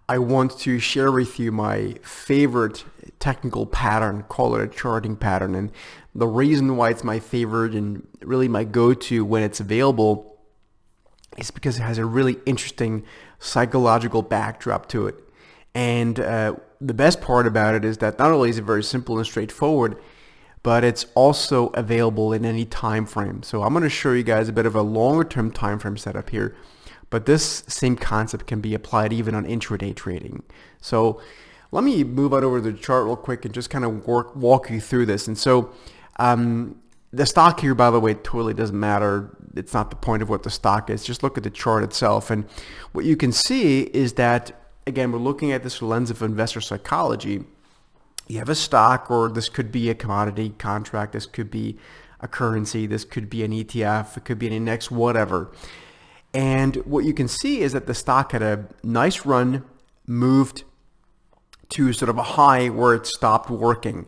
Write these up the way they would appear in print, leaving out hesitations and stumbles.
I want to share with you my favorite technical pattern, call it a charting pattern. And the reason why it's my favorite and really my go-to when it's available is because it has a really interesting psychological backdrop to it. And the best part about it is that not only is it very simple and straightforward, but it's also available in any time frame. So I'm going to show you guys a bit of a longer term time frame setup here, but this same concept can be applied even on intraday trading. So let me move on over to the chart real quick and just kind of walk you through this. And so the stock here, by the way, totally doesn't matter. It's not the point of what the stock is. Just look at the chart itself. And what you can see is that, again, we're looking at this lens of investor psychology. You have a stock, or this could be a commodity contract, this could be a currency, this could be an ETF, it could be an index, whatever. And what you can see is that the stock had a nice run, moved to sort of a high where it stopped working,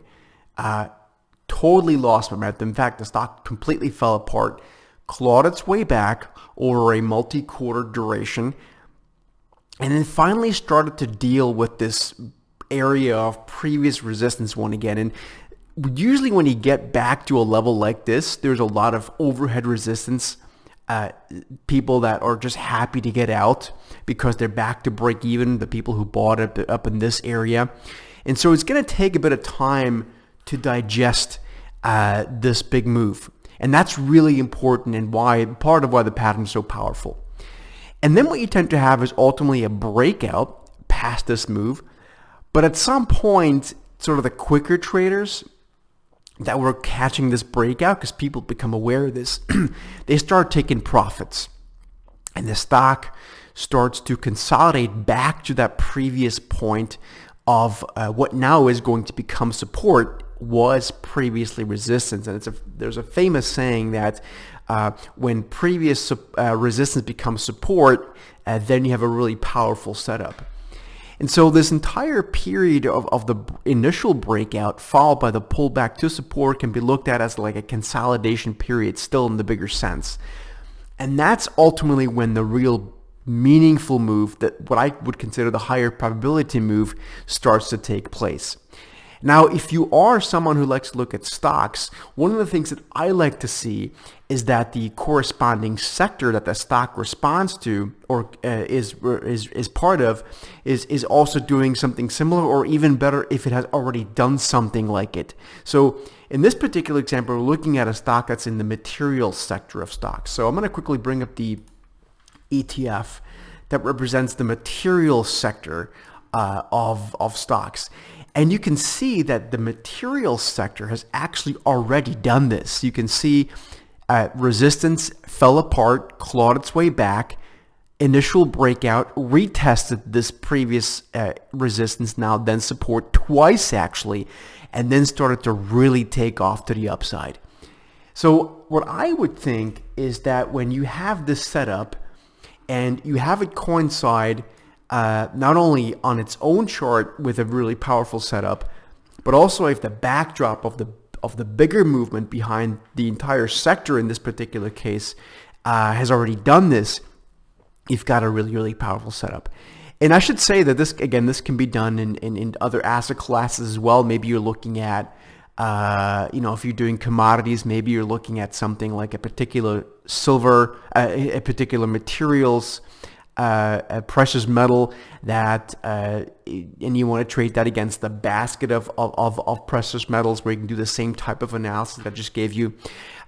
totally lost momentum. In fact, the stock completely fell apart, clawed its way back over a multi-quarter duration, and then finally started to deal with this area of previous resistance one again. And usually when you get back to a level like this, there's a lot of overhead resistance, people that are just happy to get out because they're back to break even, the people who bought it up in this area. And so it's going to take a bit of time to digest this big move. And that's really important, and part of why the pattern is so powerful. And then what you tend to have is ultimately a breakout past this move. But at some point, sort of the quicker traders that were catching this breakout, because people become aware of this, they start taking profits. And the stock starts to consolidate back to that previous point of what now is going to become support was previously resistance. And there's a famous saying that when previous resistance becomes support, then you have a really powerful setup. And so this entire period of the initial breakout followed by the pullback to support can be looked at as like a consolidation period, still in the bigger sense. And that's ultimately when the real meaningful move, that what I would consider the higher probability move, starts to take place. Now, if you are someone who likes to look at stocks, one of the things that I like to see is that the corresponding sector that the stock responds to or is part of is also doing something similar, or even better if it has already done something like it. So in this particular example, we're looking at a stock that's in the materials sector of stocks. So I'm going to quickly bring up the ETF that represents the materials sector of stocks. And you can see that the materials sector has actually already done this. You can see resistance fell apart, clawed its way back, initial breakout, retested this previous resistance, now then support twice actually, and then started to really take off to the upside. So what I would think is that when you have this setup and you have it coincide not only on its own chart with a really powerful setup, but also if the backdrop of the bigger movement behind the entire sector in this particular case has already done this, you've got a really, really powerful setup. And I should say that this can be done in other asset classes as well. Maybe you're looking at, if you're doing commodities, maybe you're looking at something like a particular silver, a particular materials, a precious metal that, and you want to trade that against the basket of precious metals, where you can do the same type of analysis that I just gave you.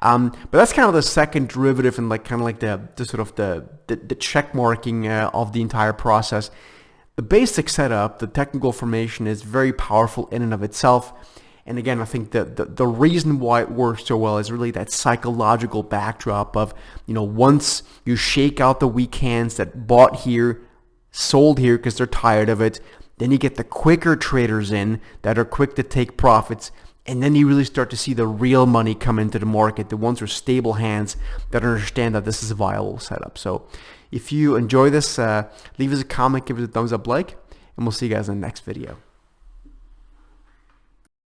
But that's kind of the second derivative, and the sort of the check marking of the entire process. The basic setup, the technical formation, is very powerful in and of itself. And again, I think that the reason why it works so well is really that psychological backdrop of, once you shake out the weak hands that bought here, sold here because they're tired of it, then you get the quicker traders in that are quick to take profits, and then you really start to see the real money come into the market, the ones with stable hands that understand that this is a viable setup. So if you enjoy this, leave us a comment, give us a thumbs up, like, and we'll see you guys in the next video.